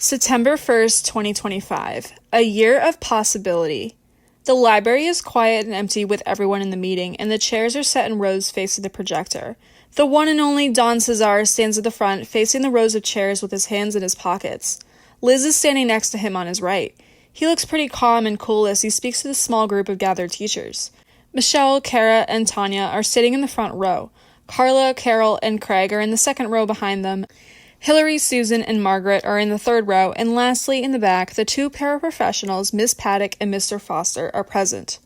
September 1st, 2025. A year of possibility. The library is quiet and empty with everyone in the meeting, and the chairs are set in rows facing the projector. The one and only Don Cesar stands at the front, facing the rows of chairs with his hands in his pockets. Liz is standing next to him on his right. He looks pretty calm and cool as he speaks to the small group of gathered teachers. Michelle, Cara, and Tanya are sitting in the front row. Carla, Carole, and Craig are in the second row behind them. Hillary, Susan, and Margaret are in the third row, and lastly, in the back, the two paraprofessionals, Miss Paddock and Mr. Foster, are present.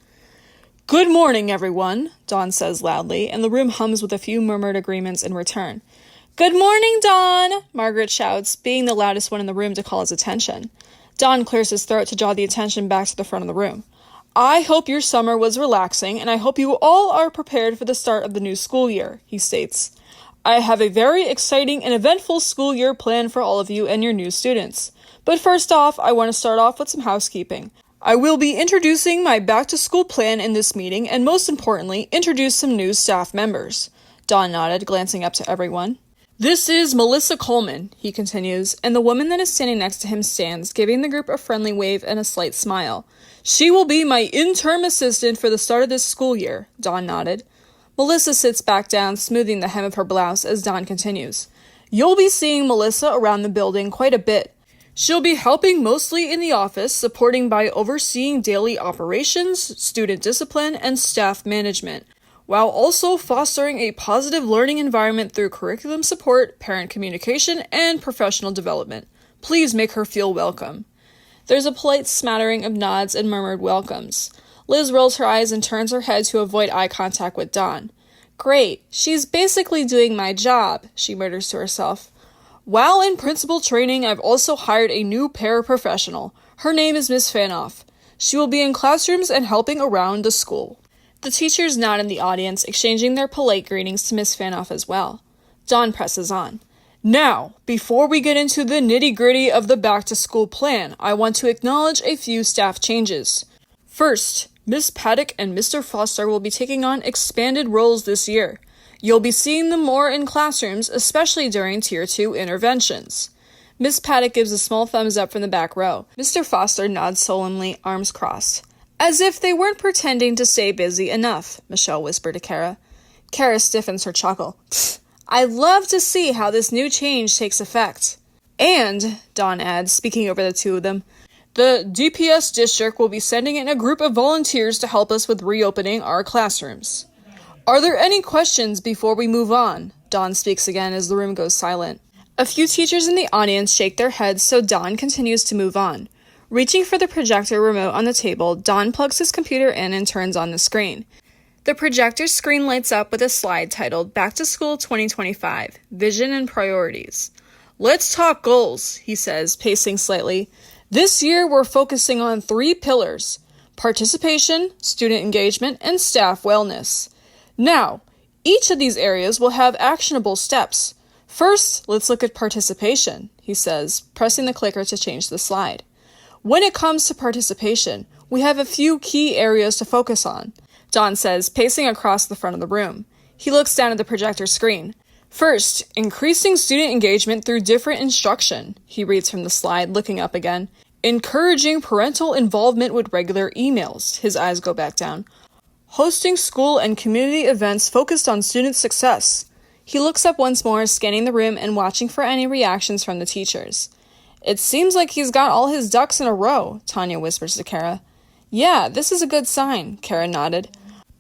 "Good morning, everyone," Don says loudly, and the room hums with a few murmured agreements in return. "Good morning, Don," Margaret shouts, being the loudest one in the room to call his attention. Don clears his throat to draw the attention back to the front of the room. "I hope your summer was relaxing, and I hope you all are prepared for the start of the new school year," he states. "I have a very exciting and eventful school year planned for all of you and your new students. But first off, I want to start off with some housekeeping. I will be introducing my back-to-school plan in this meeting, and most importantly, introduce some new staff members." Don nodded, glancing up to everyone. "This is Melissa Coleman," he continues, and the woman that is standing next to him stands, giving the group a friendly wave and a slight smile. "She will be my interim assistant for the start of this school year," Don nodded. Melissa sits back down, smoothing the hem of her blouse as Don continues. "You'll be seeing Melissa around the building quite a bit. She'll be helping mostly in the office, supporting by overseeing daily operations, student discipline, and staff management, while also fostering a positive learning environment through curriculum support, parent communication, and professional development. Please make her feel welcome." There's a polite smattering of nods and murmured welcomes. Liz rolls her eyes and turns her head to avoid eye contact with Don. "Great, she's basically doing my job," she mutters to herself. "While in principal training, I've also hired a new paraprofessional. Her name is Miss Fanoff. She will be in classrooms and helping around the school." The teachers nod in the audience, exchanging their polite greetings to Miss Fanoff as well. Don presses on. "Now, before we get into the nitty-gritty of the back-to-school plan, I want to acknowledge a few staff changes. First, Miss Paddock and Mr. Foster will be taking on expanded roles this year. You'll be seeing them more in classrooms, especially during Tier 2 interventions." Miss Paddock gives a small thumbs up from the back row. Mr. Foster nods solemnly, arms crossed. "As if they weren't pretending to stay busy enough," Michelle whispered to Cara. Cara stiffens her chuckle. "I love to see how this new change takes effect." "And," Don adds, speaking over the two of them, "the DPS district will be sending in a group of volunteers to help us with reopening our classrooms." "Are there any questions before we move on?" Don speaks again as the room goes silent. A few teachers in the audience shake their heads, so Don continues to move on. Reaching for the projector remote on the table, Don plugs his computer in and turns on the screen. The projector screen lights up with a slide titled Back to School 2025, Vision and Priorities. "Let's talk goals," he says, pacing slightly. "This year we're focusing on 3 pillars: participation, student engagement, and staff wellness. Now, each of these areas will have actionable steps. First, let's look at participation," he says, pressing the clicker to change the slide. "When it comes to participation, we have a few key areas to focus on," Don says, pacing across the front of the room. He looks down at the projector screen. "First, increasing student engagement through different instruction," he reads from the slide, looking up again. "Encouraging parental involvement with regular emails," his eyes go back down. "Hosting school and community events focused on student success." He looks up once more, scanning the room and watching for any reactions from the teachers. "It seems like he's got all his ducks in a row," Tanya whispers to Cara. "Yeah, this is a good sign," Cara nodded.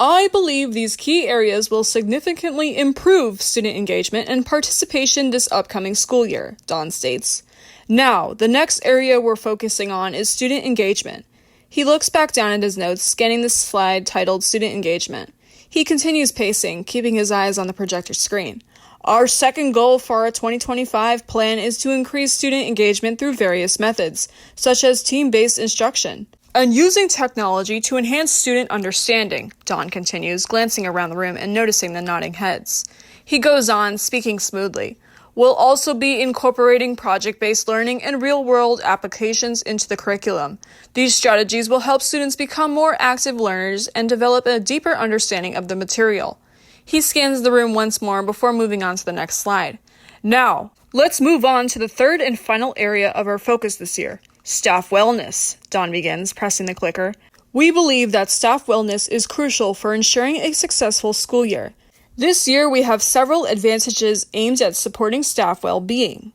"I believe these key areas will significantly improve student engagement and participation this upcoming school year," Don states. "Now, the next area we're focusing on is student engagement." He looks back down at his notes, scanning the slide titled Student Engagement. He continues pacing, keeping his eyes on the projector screen. "Our second goal for our 2025 plan is to increase student engagement through various methods, such as team-based instruction, and using technology to enhance student understanding," Don continues, glancing around the room and noticing the nodding heads. He goes on, speaking smoothly. "We'll also be incorporating project-based learning and real-world applications into the curriculum. These strategies will help students become more active learners and develop a deeper understanding of the material." He scans the room once more before moving on to the next slide. "Now, Let's move on to the third and final area of our focus this year, staff wellness, Dawn begins, pressing the clicker. We believe that staff wellness is crucial for ensuring a successful school year. This year we have several advantages aimed at supporting staff well-being.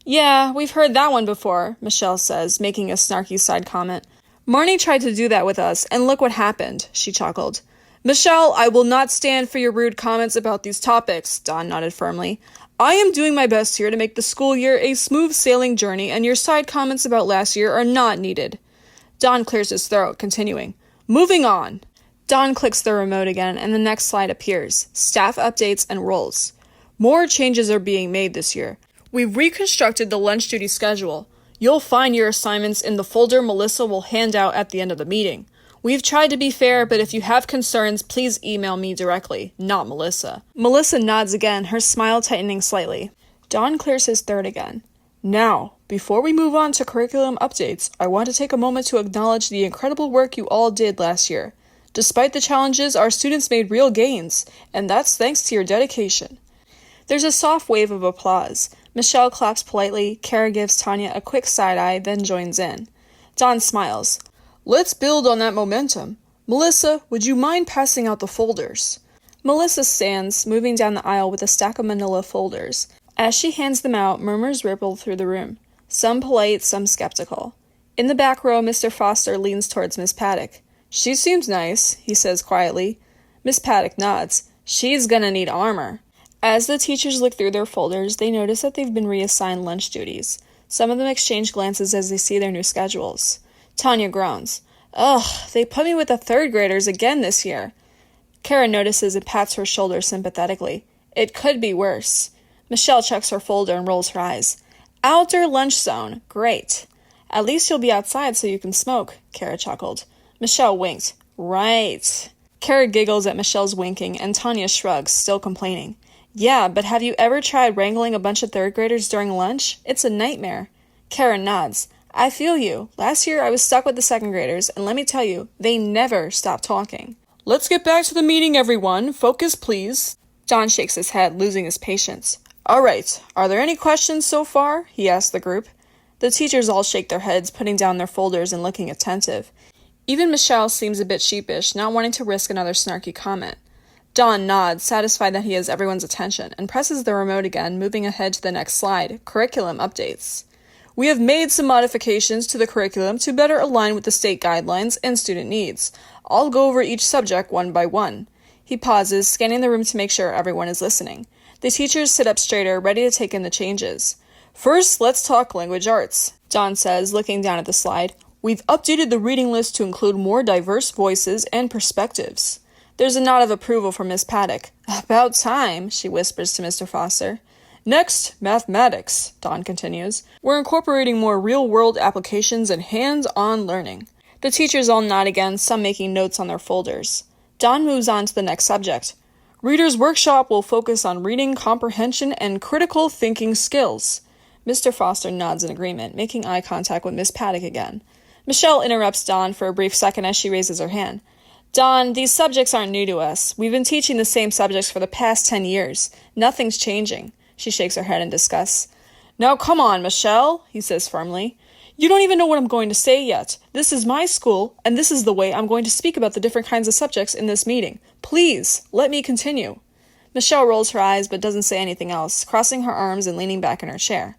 Yeah, we've heard that one before, Michelle says, making a snarky side comment. Marnie tried to do that with us, and look what happened, she chuckled. Michelle, I will not stand for your rude comments about these topics, Dawn nodded firmly. I am doing my best here to make the school year a smooth sailing journey, and your side comments about last year are not needed. Dawn clears his throat, continuing. Moving on. Dawn clicks the remote again, and the next slide appears. Staff updates and roles. More changes are being made this year. We've reconstructed the lunch duty schedule. You'll find your assignments in the folder Melissa will hand out at the end of the meeting. We've tried to be fair, but if you have concerns, please email me directly, not Melissa. Melissa nods again, her smile tightening slightly. Dawn clears his throat again. Now, before we move on to curriculum updates, I want to take a moment to acknowledge the incredible work you all did last year. Despite the challenges, our students made real gains, and that's thanks to your dedication. There's a soft wave of applause. Michelle claps politely, Cara gives Tanya a quick side-eye, then joins in. Dawn smiles. Let's build on that momentum. Melissa, would you mind passing out the folders? Melissa stands, moving down the aisle with a stack of manila folders. As she hands them out, murmurs ripple through the room. Some polite, some skeptical. In the back row, Mr. Foster leans towards Miss Paddock. She seems nice, he says quietly. Miss Paddock nods. She's gonna need armor. As the teachers look through their folders, they notice that they've been reassigned lunch duties. Some of them exchange glances as they see their new schedules. Tanya groans. Ugh, they put me with the third graders again this year. Cara notices and pats her shoulder sympathetically. It could be worse. Michelle checks her folder and rolls her eyes. Outdoor lunch zone. Great. At least you'll be outside so you can smoke, Cara chuckled. Michelle winked. Right. Cara giggles at Michelle's winking, and Tanya shrugs, still complaining. Yeah, but have you ever tried wrangling a bunch of third graders during lunch? It's a nightmare. Cara nods. I feel you. Last year I was stuck with the second graders, and let me tell you, they never stop talking. Let's get back to the meeting, everyone. Focus, please. John shakes his head, losing his patience. All right, are there any questions so far? He asked the group. The teachers all shake their heads, putting down their folders and looking attentive. Even Michelle seems a bit sheepish, not wanting to risk another snarky comment. Don nods, satisfied that he has everyone's attention, and presses the remote again, moving ahead to the next slide, curriculum updates. We have made some modifications to the curriculum to better align with the state guidelines and student needs. I'll go over each subject one by one. He pauses, scanning the room to make sure everyone is listening. The teachers sit up straighter, ready to take in the changes. First, let's talk language arts, Don says, looking down at the slide. We've updated the reading list to include more diverse voices and perspectives. There's a nod of approval from Miss Paddock. About time, she whispers to Mr. Foster. Next, mathematics, Don continues. We're incorporating more real-world applications and hands-on learning. The teachers all nod again, some making notes on their folders. Don moves on to the next subject. Reader's Workshop will focus on reading comprehension and critical thinking skills. Mr. Foster nods in agreement, making eye contact with Miss Paddock again. Michelle interrupts Don for a brief second as she raises her hand. Don, these subjects aren't new to us. We've been teaching the same subjects for the past 10 years. Nothing's changing. She shakes her head in disgust. Now come on, Michelle, he says firmly. You don't even know what I'm going to say yet. This is my school, and this is the way I'm going to speak about the different kinds of subjects in this meeting. Please, let me continue. Michelle rolls her eyes but doesn't say anything else, crossing her arms and leaning back in her chair.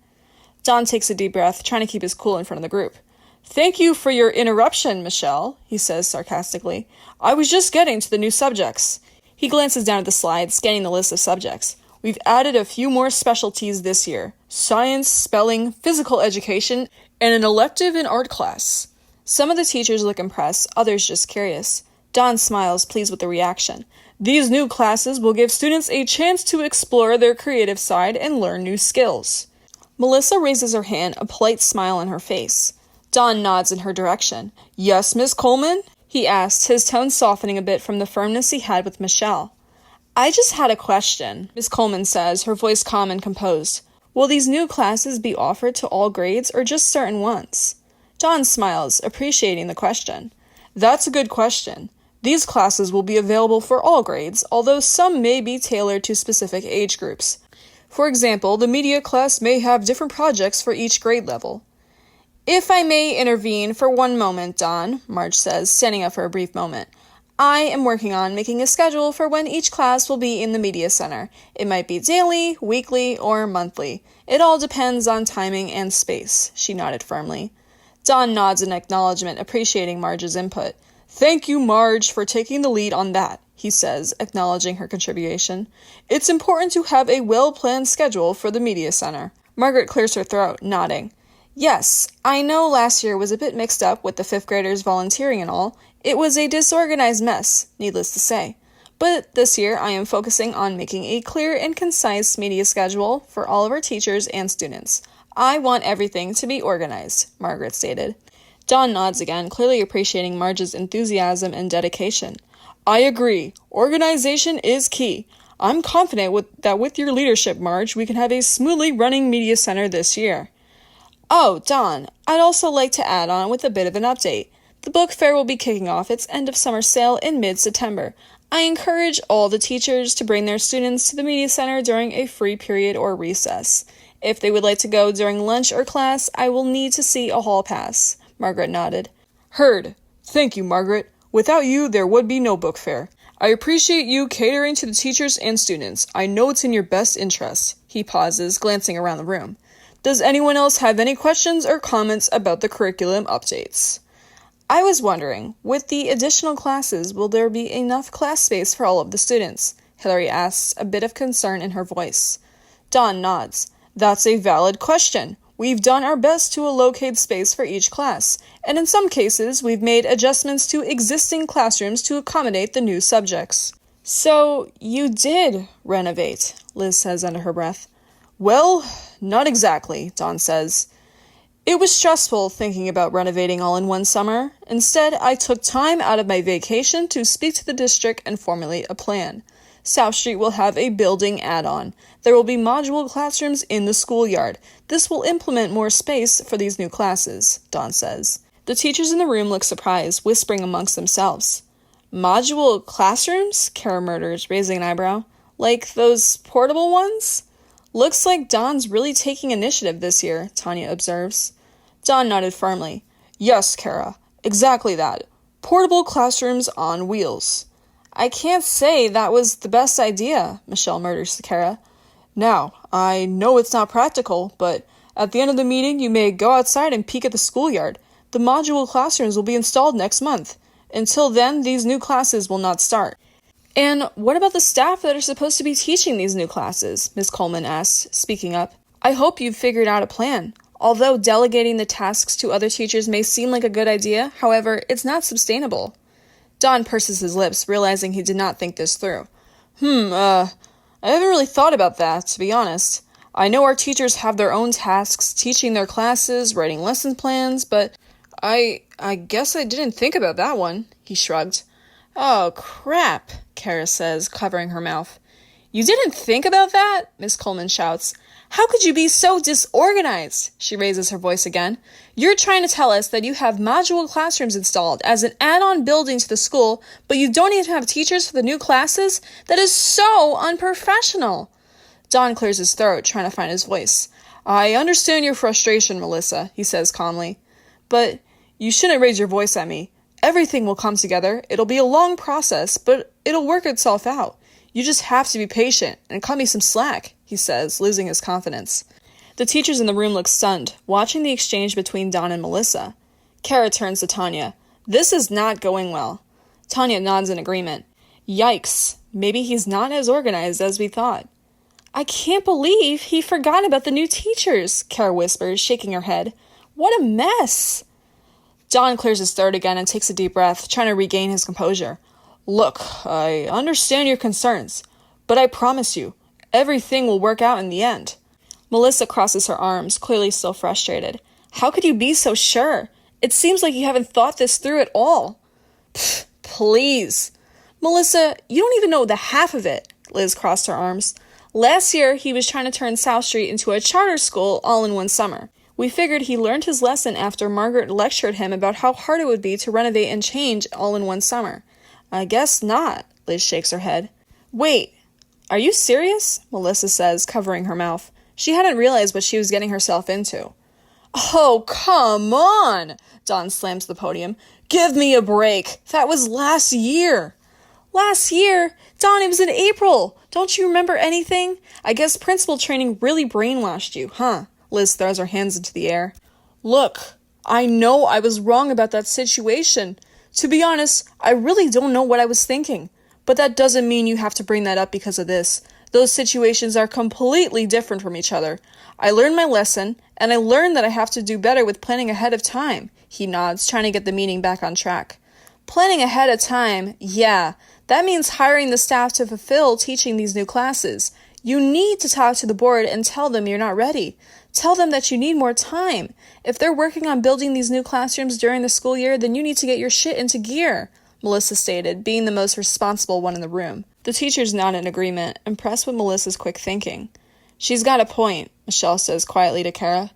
Don takes a deep breath, trying to keep his cool in front of the group. Thank you for your interruption, Michelle, he says sarcastically. I was just getting to the new subjects. He glances down at the slide, scanning the list of subjects. We've added a few more specialties this year. Science, spelling, physical education, and an elective in art class. Some of the teachers look impressed, others just curious. Don smiles, pleased with the reaction. These new classes will give students a chance to explore their creative side and learn new skills. Melissa raises her hand, a polite smile on her face. Don nods in her direction. Yes, Miss Coleman? He asked, his tone softening a bit from the firmness he had with Michelle. I just had a question, Miss Coleman says, her voice calm and composed. Will these new classes be offered to all grades or just certain ones? Don smiles, appreciating the question. That's a good question. These classes will be available for all grades, although some may be tailored to specific age groups. For example, the media class may have different projects for each grade level. If I may intervene for one moment, Don, Marge says, standing up for a brief moment. I am working on making a schedule for when each class will be in the media center. It might be daily, weekly, or monthly. It all depends on timing and space, she nodded firmly. Don nods in acknowledgement, appreciating Marge's input. Thank you, Marge, for taking the lead on that, he says, acknowledging her contribution. It's important to have a well-planned schedule for the media center. Margaret clears her throat, nodding. Yes, I know last year was a bit mixed up with the 5th graders volunteering and all. It was a disorganized mess, needless to say. But this year I am focusing on making a clear and concise media schedule for all of our teachers and students. I want everything to be organized, Margaret stated. Don nods again, clearly appreciating Marge's enthusiasm and dedication. I agree. Organization is key. I'm confident that with your leadership, Marge, we can have a smoothly running media center this year. Oh, Don, I'd also like to add on with a bit of an update. The book fair will be kicking off its end-of-summer sale in mid-September. I encourage all the teachers to bring their students to the media center during a free period or recess. If they would like to go during lunch or class, I will need to see a hall pass. Margaret nodded. Heard. Thank you, Margaret. Without you, there would be no book fair. I appreciate you catering to the teachers and students. I know it's in your best interest. He pauses, glancing around the room. Does anyone else have any questions or comments about the curriculum updates? I was wondering, with the additional classes, will there be enough class space for all of the students? Hilary asks, a bit of concern in her voice. Don nods. That's a valid question. We've done our best to allocate space for each class, and in some cases, we've made adjustments to existing classrooms to accommodate the new subjects. So, you did renovate, Liz says under her breath. Well, not exactly, Don says. It was stressful thinking about renovating all in one summer. Instead, I took time out of my vacation to speak to the district and formulate a plan. South Street will have a building add-on. There will be modular classrooms in the schoolyard. This will implement more space for these new classes, Don says. The teachers in the room look surprised, whispering amongst themselves. Modular classrooms? Cara murmurs, raising an eyebrow. Like those portable ones? Looks like Don's really taking initiative this year, Tanya observes. Don nodded firmly. Yes, Cara, exactly that. Portable classrooms on wheels. I can't say that was the best idea, Michelle murders to Cara. Now, I know it's not practical, but at the end of the meeting you may go outside and peek at the schoolyard. The modular classrooms will be installed next month. Until then, these new classes will not start. And what about the staff that are supposed to be teaching these new classes? Ms. Coleman asks, speaking up. I hope you've figured out a plan. Although delegating the tasks to other teachers may seem like a good idea, however, it's not sustainable. Don purses his lips, realizing he did not think this through. I haven't really thought about that, to be honest. I know our teachers have their own tasks, teaching their classes, writing lesson plans, but I guess I didn't think about that one, he shrugged. Oh, crap, Cara says, covering her mouth. You didn't think about that? Miss Coleman shouts. How could you be so disorganized? She raises her voice again. You're trying to tell us that you have modular classrooms installed as an add-on building to the school, but you don't even have teachers for the new classes? That is so unprofessional. Don clears his throat, trying to find his voice. I understand your frustration, Melissa, he says calmly. But you shouldn't raise your voice at me. Everything will come together. It'll be a long process, but it'll work itself out. You just have to be patient and cut me some slack, he says, losing his confidence. The teachers in the room look stunned, watching the exchange between Don and Melissa. Cara turns to Tanya. This is not going well. Tanya nods in agreement. Yikes. Maybe he's not as organized as we thought. I can't believe he forgot about the new teachers, Cara whispers, shaking her head. What a mess. Don clears his throat again and takes a deep breath, trying to regain his composure. Look, I understand your concerns, but I promise you, everything will work out in the end. Melissa crosses her arms, clearly still frustrated. How could you be so sure? It seems like you haven't thought this through at all. Pfft, please. Melissa, you don't even know the half of it, Liz crossed her arms. Last year, he was trying to turn South Street into a charter school all in one summer. We figured he learned his lesson after Margaret lectured him about how hard it would be to renovate and change all in one summer. I guess not, Liz shakes her head. Wait, Are you serious? Melissa says, covering her mouth. She hadn't realized what she was getting herself into. Oh, come on! Dawn slams the podium. Give me a break. That was last year. Last year? Dawn, it was in April. Don't you remember anything? I guess principal training really brainwashed you, huh? Liz throws her hands into the air. Look, I know I was wrong about that situation. To be honest, I really don't know what I was thinking. But that doesn't mean you have to bring that up because of this. Those situations are completely different from each other. I learned my lesson, and I learned that I have to do better with planning ahead of time. He nods, trying to get the meeting back on track. Planning ahead of time, yeah. That means hiring the staff to fulfill teaching these new classes. You need to talk to the board and tell them you're not ready. Tell them that you need more time. If they're working on building these new classrooms during the school year, then you need to get your shit into gear, Melissa stated, being the most responsible one in the room. The teachers nod in agreement, impressed with Melissa's quick thinking. She's got a point, Michelle says quietly to Cara.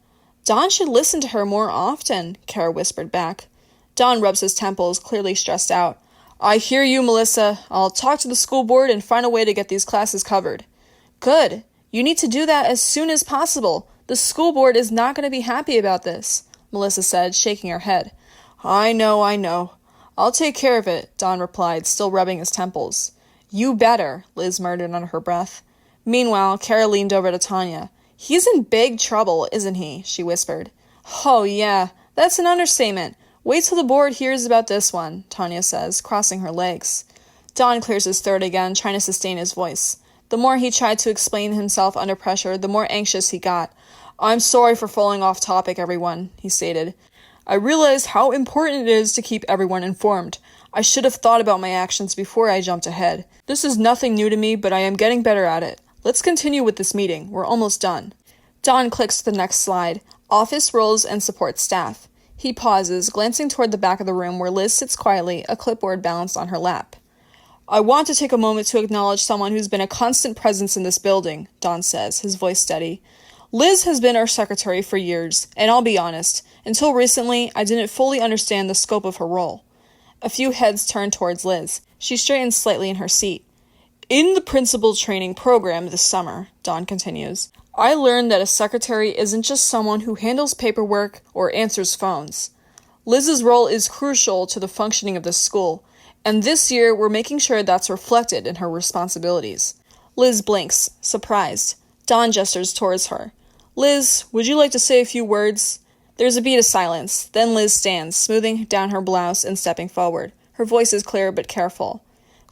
Dawn should listen to her more often, Cara whispered back. Dawn rubs his temples, clearly stressed out. I hear you, Melissa. I'll talk to the school board and find a way to get these classes covered. Good. You need to do that as soon as possible. The school board is not going to be happy about this, Melissa said, shaking her head. I know. I'll take care of it, Dawn replied, still rubbing his temples. You better, Liz murmured under her breath. Meanwhile, Cara leaned over to Tanya. He's in big trouble, isn't he? She whispered. Oh, yeah, that's an understatement. Wait till the board hears about this one, Tanya says, crossing her legs. Dawn clears his throat again, trying to sustain his voice. The more he tried to explain himself under pressure, the more anxious he got. I'm sorry for falling off topic, everyone, he stated. I realize how important it is to keep everyone informed. I should have thought about my actions before I jumped ahead. This is nothing new to me, but I am getting better at it. Let's continue with this meeting. We're almost done. Dawn clicks to the next slide. Office roles and support staff. He pauses, glancing toward the back of the room where Liz sits quietly, a clipboard balanced on her lap. I want to take a moment to acknowledge someone who's been a constant presence in this building, Dawn says, his voice steady. Liz has been our secretary for years, and I'll be honest, until recently, I didn't fully understand the scope of her role. A few heads turned towards Liz. She straightened slightly in her seat. In the principal training program this summer, Dawn continues, I learned that a secretary isn't just someone who handles paperwork or answers phones. Liz's role is crucial to the functioning of the school, and this year we're making sure that's reflected in her responsibilities. Liz blinks, surprised. Dawn gestures towards her. Liz, would you like to say a few words? There's a beat of silence. Then Liz stands, smoothing down her blouse and stepping forward. Her voice is clear but careful.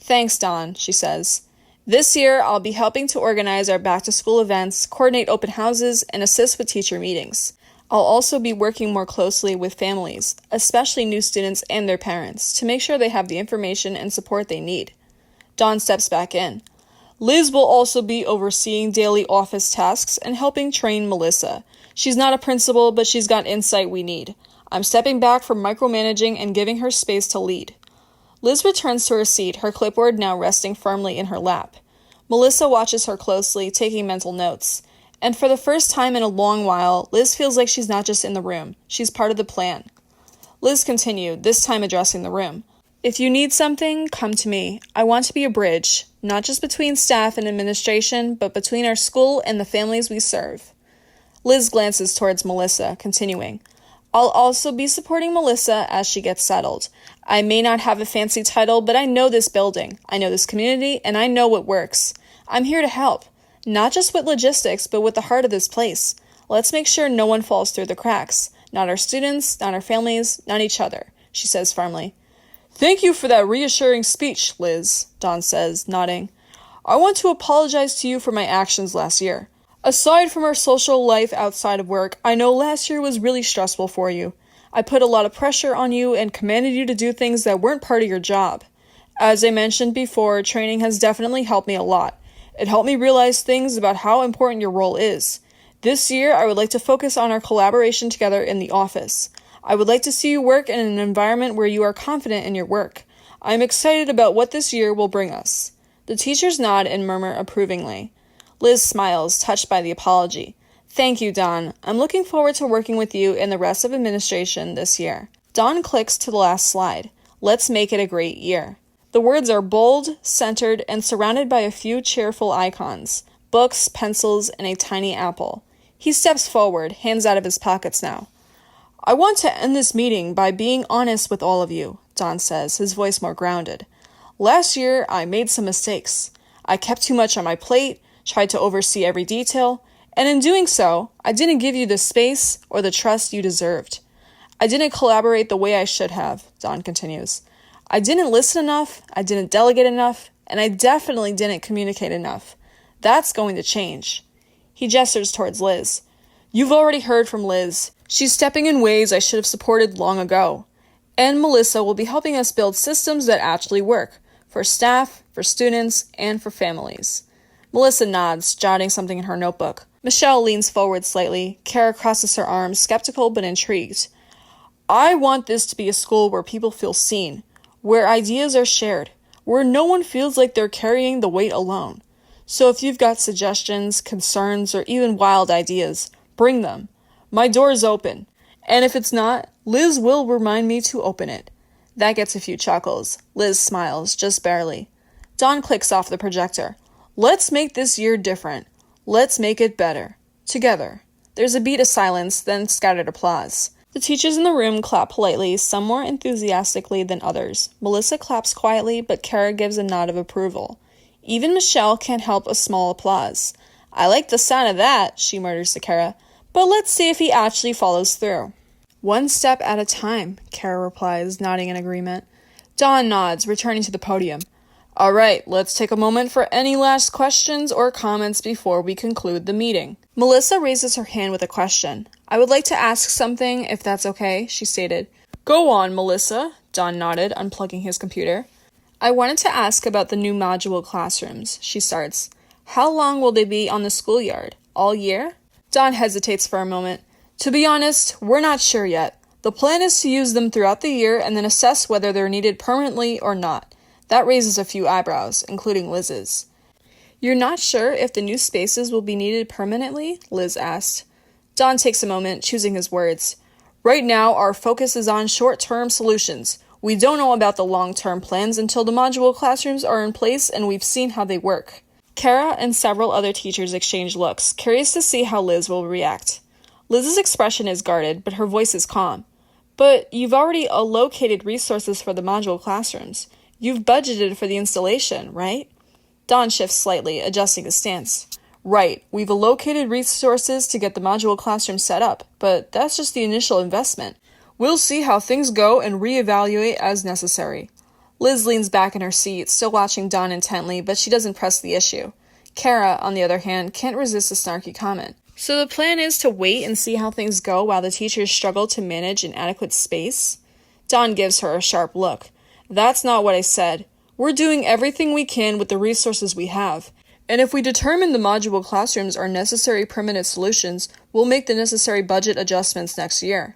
Thanks, Dawn, she says. This year, I'll be helping to organize our back-to-school events, coordinate open houses, and assist with teacher meetings. I'll also be working more closely with families, especially new students and their parents, to make sure they have the information and support they need. Dawn steps back in. Liz will also be overseeing daily office tasks and helping train Melissa. She's not a principal, but she's got insight we need. I'm stepping back from micromanaging and giving her space to lead. Liz returns to her seat, her clipboard now resting firmly in her lap. Melissa watches her closely, taking mental notes. And for the first time in a long while, Liz feels like she's not just in the room. She's part of the plan. Liz continued, this time addressing the room. If you need something, come to me. I want to be a bridge, not just between staff and administration, but between our school and the families we serve. Liz glances towards Melissa, continuing. I'll also be supporting Melissa as she gets settled. I may not have a fancy title, but I know this building, I know this community, and I know what works. I'm here to help, not just with logistics, but with the heart of this place. Let's make sure no one falls through the cracks. Not our students, not our families, not each other, she says firmly. Thank you for that reassuring speech, Liz, Dawn says, nodding. I want to apologize to you for my actions last year. Aside from our social life outside of work, I know last year was really stressful for you. I put a lot of pressure on you and commanded you to do things that weren't part of your job. As I mentioned before, training has definitely helped me a lot. It helped me realize things about how important your role is. This year, I would like to focus on our collaboration together in the office. I would like to see you work in an environment where you are confident in your work. I am excited about what this year will bring us. The teachers nod and murmur approvingly. Liz smiles, touched by the apology. Thank you, Dawn. I'm looking forward to working with you and the rest of administration this year. Dawn clicks to the last slide. Let's make it a great year. The words are bold, centered, and surrounded by a few cheerful icons, books, pencils, and a tiny apple. He steps forward, hands out of his pockets now. I want to end this meeting by being honest with all of you, Don says, his voice more grounded. Last year, I made some mistakes. I kept too much on my plate, tried to oversee every detail, and in doing so, I didn't give you the space or the trust you deserved. I didn't collaborate the way I should have, Don continues. I didn't listen enough, I didn't delegate enough, and I definitely didn't communicate enough. That's going to change. He gestures towards Liz. You've already heard from Liz. She's stepping in ways I should have supported long ago. And Melissa will be helping us build systems that actually work, for staff, for students, and for families. Melissa nods, jotting something in her notebook. Michelle leans forward slightly. Cara crosses her arms, skeptical but intrigued. I want this to be a school where people feel seen, where ideas are shared, where no one feels like they're carrying the weight alone. So if you've got suggestions, concerns, or even wild ideas, bring them. My door is open. And if it's not, Liz will remind me to open it. That gets a few chuckles. Liz smiles, just barely. Don clicks off the projector. Let's make this year different. Let's make it better. Together. There's a beat of silence, then scattered applause. The teachers in the room clap politely, some more enthusiastically than others. Melissa claps quietly, but Cara gives a nod of approval. Even Michelle can't help a small applause. I like the sound of that, she mutters to Cara, but let's see if he actually follows through. One step at a time, Cara replies, nodding in agreement. Don nods, returning to the podium. All right, let's take a moment for any last questions or comments before we conclude the meeting. Melissa raises her hand with a question. I would like to ask something, if that's okay, she stated. Go on, Melissa, Don nodded, unplugging his computer. I wanted to ask about the new modular classrooms, she starts. How long will they be on the schoolyard? All year? Don hesitates for a moment. To be honest, we're not sure yet. The plan is to use them throughout the year and then assess whether they're needed permanently or not. That raises a few eyebrows, including Liz's. You're not sure if the new spaces will be needed permanently? Liz asked. Don takes a moment, choosing his words. Right now, our focus is on short-term solutions. We don't know about the long-term plans until the modular classrooms are in place and we've seen how they work. Cara and several other teachers exchange looks, curious to see how Liz will react. Liz's expression is guarded, but her voice is calm. But you've already allocated resources for the modular classrooms. You've budgeted for the installation, right? Don shifts slightly, adjusting his stance. Right, we've allocated resources to get the modular classroom set up, but that's just the initial investment. We'll see how things go and reevaluate as necessary. Liz leans back in her seat, still watching Don intently, but she doesn't press the issue. Cara, on the other hand, can't resist a snarky comment. So the plan is to wait and see how things go while the teachers struggle to manage an adequate space? Don gives her a sharp look. That's not what I said. We're doing everything we can with the resources we have. And if we determine the modular classrooms are necessary permanent solutions, we'll make the necessary budget adjustments next year.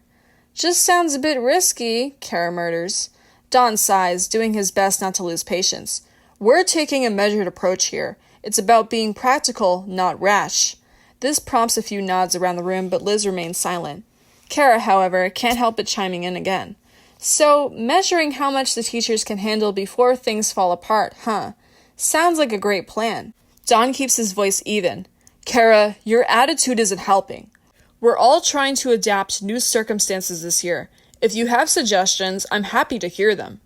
Just sounds a bit risky, Cara mutters. Don sighs, doing his best not to lose patience. We're taking a measured approach here. It's about being practical, not rash. This prompts a few nods around the room, but Liz remains silent. Cara, however, can't help but chiming in again. So, measuring how much the teachers can handle before things fall apart, huh? Sounds like a great plan. Don keeps his voice even. Cara, your attitude isn't helping. We're all trying to adapt to new circumstances this year. If you have suggestions, I'm happy to hear them.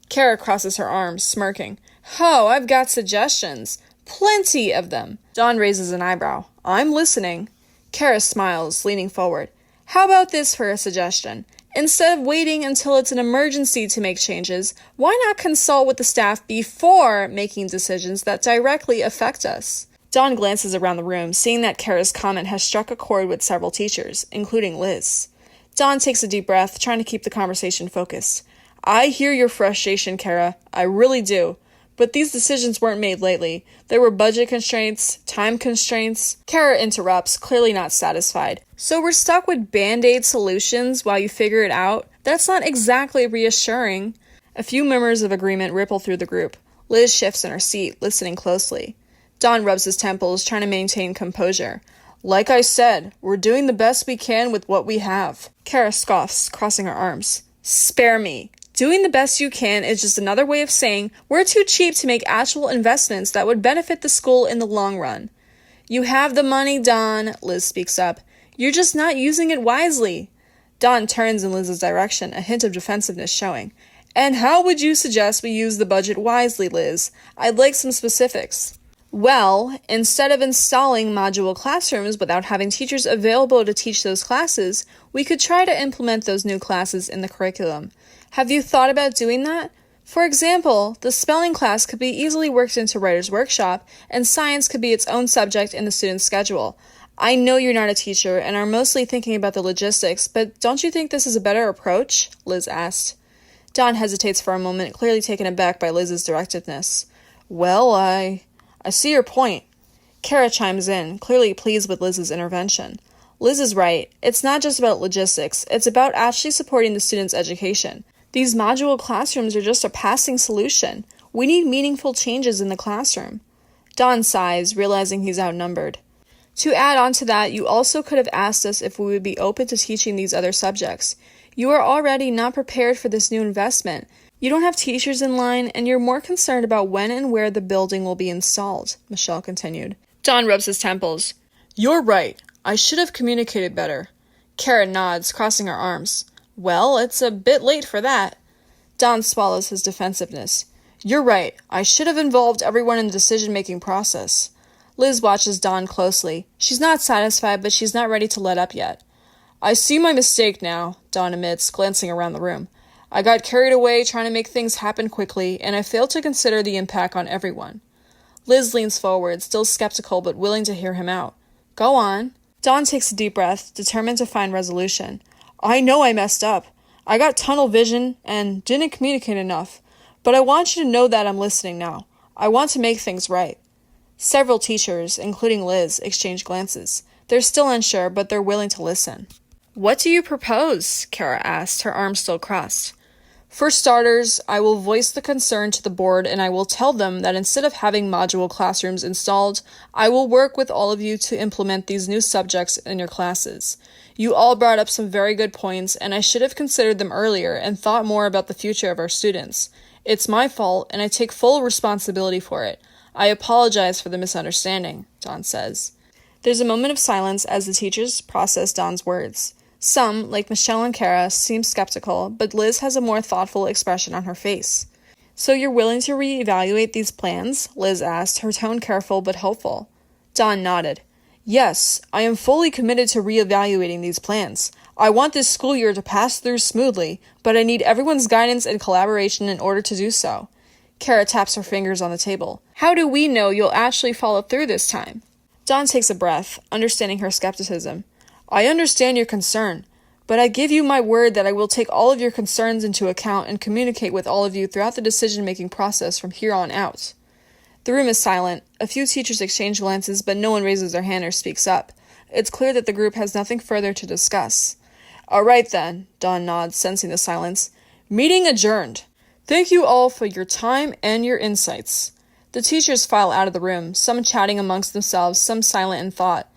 Cara crosses her arms, smirking. Oh, I've got suggestions. Plenty of them. Don raises an eyebrow. I'm listening. Cara smiles, leaning forward. How about this for a suggestion? Instead of waiting until it's an emergency to make changes, why not consult with the staff before making decisions that directly affect us? Don glances around the room, seeing that Cara's comment has struck a chord with several teachers, including Liz. Don takes a deep breath, trying to keep the conversation focused. I hear your frustration, Cara. I really do. But these decisions weren't made lately. There were budget constraints, time constraints. Cara interrupts, clearly not satisfied. So we're stuck with band-aid solutions while you figure it out? That's not exactly reassuring. A few murmurs of agreement ripple through the group. Liz shifts in her seat, listening closely. Don rubs his temples, trying to maintain composure. Like I said, we're doing the best we can with what we have. Cara scoffs, crossing her arms. Spare me. Doing the best you can is just another way of saying we're too cheap to make actual investments that would benefit the school in the long run. You have the money, Dawn, Liz speaks up. You're just not using it wisely. Dawn turns in Liz's direction, a hint of defensiveness showing. And how would you suggest we use the budget wisely, Liz? I'd like some specifics. Well, instead of installing modular classrooms without having teachers available to teach those classes, we could try to implement those new classes in the curriculum. Have you thought about doing that? For example, the spelling class could be easily worked into Writer's Workshop, and science could be its own subject in the student's schedule. I know you're not a teacher and are mostly thinking about the logistics, but don't you think this is a better approach? Liz asked. Dawn hesitates for a moment, clearly taken aback by Liz's directiveness. Well, I see your point. Cara chimes in, clearly pleased with Liz's intervention. Liz is right. It's not just about logistics. It's about actually supporting the student's education. These modular classrooms are just a passing solution. We need meaningful changes in the classroom. Dawn sighs, realizing he's outnumbered. To add on to that, you also could have asked us if we would be open to teaching these other subjects. You are already not prepared for this new investment. You don't have teachers in line, and you're more concerned about when and where the building will be installed, Michelle continued. Dawn rubs his temples. You're right. I should have communicated better. Cara nods, crossing her arms. Well, it's a bit late for that. Dawn swallows his defensiveness. You're right. I should have involved everyone in the decision-making process. Liz watches Dawn closely. She's not satisfied, but she's not ready to let up yet. I see my mistake now, Dawn admits, glancing around the room. I got carried away trying to make things happen quickly, and I failed to consider the impact on everyone. Liz leans forward, still skeptical but willing to hear him out. Go on. Dawn takes a deep breath, determined to find resolution. I know I messed up. I got tunnel vision and didn't communicate enough. But I want you to know that I'm listening now. I want to make things right. Several teachers, including Liz, exchange glances. They're still unsure, but they're willing to listen. What do you propose? Cara asked, her arms still crossed. For starters, I will voice the concern to the board and I will tell them that instead of having modular classrooms installed, I will work with all of you to implement these new subjects in your classes. You all brought up some very good points, and I should have considered them earlier and thought more about the future of our students. It's my fault, and I take full responsibility for it. I apologize for the misunderstanding, Dawn says. There's a moment of silence as the teachers process Dawn's words. Some, like Michelle and Cara, seem skeptical, but Liz has a more thoughtful expression on her face. So you're willing to reevaluate these plans? Liz asked, her tone careful but hopeful. Dawn nodded. Yes, I am fully committed to reevaluating these plans. I want this school year to pass through smoothly, but I need everyone's guidance and collaboration in order to do so. Cara taps her fingers on the table. How do we know you'll actually follow through this time? Dawn takes a breath, understanding her skepticism. I understand your concern, but I give you my word that I will take all of your concerns into account and communicate with all of you throughout the decision-making process from here on out. The room is silent. A few teachers exchange glances, but no one raises their hand or speaks up. It's clear that the group has nothing further to discuss. All right then, Dawn nods, sensing the silence. Meeting adjourned. Thank you all for your time and your insights. The teachers file out of the room, some chatting amongst themselves, some silent in thought.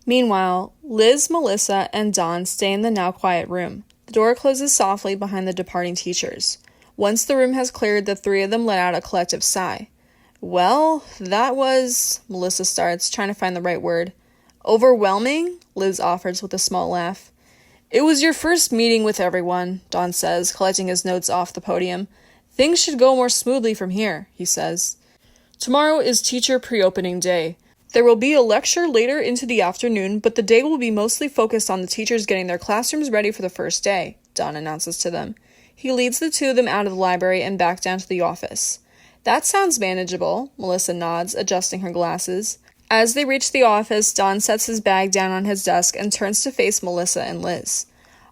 Meanwhile, Liz, Melissa, and Dawn stay in the now quiet room. The door closes softly behind the departing teachers. Once the room has cleared, the three of them let out a collective sigh. Well, that was, Melissa starts, trying to find the right word. Overwhelming? Liz offers with a small laugh. It was your first meeting with everyone, Dawn says, collecting his notes off the podium. Things should go more smoothly from here, he says. Tomorrow is teacher pre-opening day. There will be a lecture later into the afternoon, but the day will be mostly focused on the teachers getting their classrooms ready for the first day, Dawn announces to them. He leads the two of them out of the library and back down to the office. That sounds manageable, Melissa nods, adjusting her glasses. As they reach the office, Dawn sets his bag down on his desk and turns to face Melissa and Liz.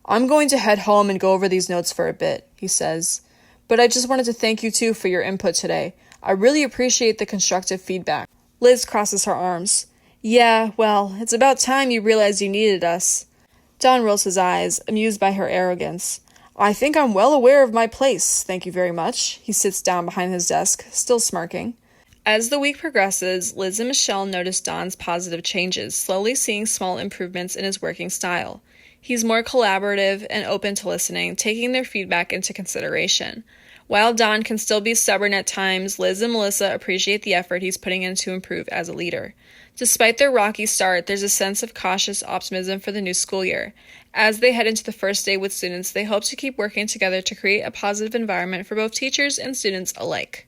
I'm going to head home and go over these notes for a bit, he says. But I just wanted to thank you two for your input today. I really appreciate the constructive feedback. Liz crosses her arms. Yeah, well, it's about time you realized you needed us. Dawn rolls his eyes, amused by her arrogance. I think I'm well aware of my place, thank you very much. He sits down behind his desk, still smirking. As the week progresses, Liz and Michelle notice Dawn's positive changes, slowly seeing small improvements in his working style. He's more collaborative and open to listening, taking their feedback into consideration. While Don can still be stubborn at times, Liz and Melissa appreciate the effort he's putting in to improve as a leader. Despite their rocky start, there's a sense of cautious optimism for the new school year. As they head into the first day with students, they hope to keep working together to create a positive environment for both teachers and students alike.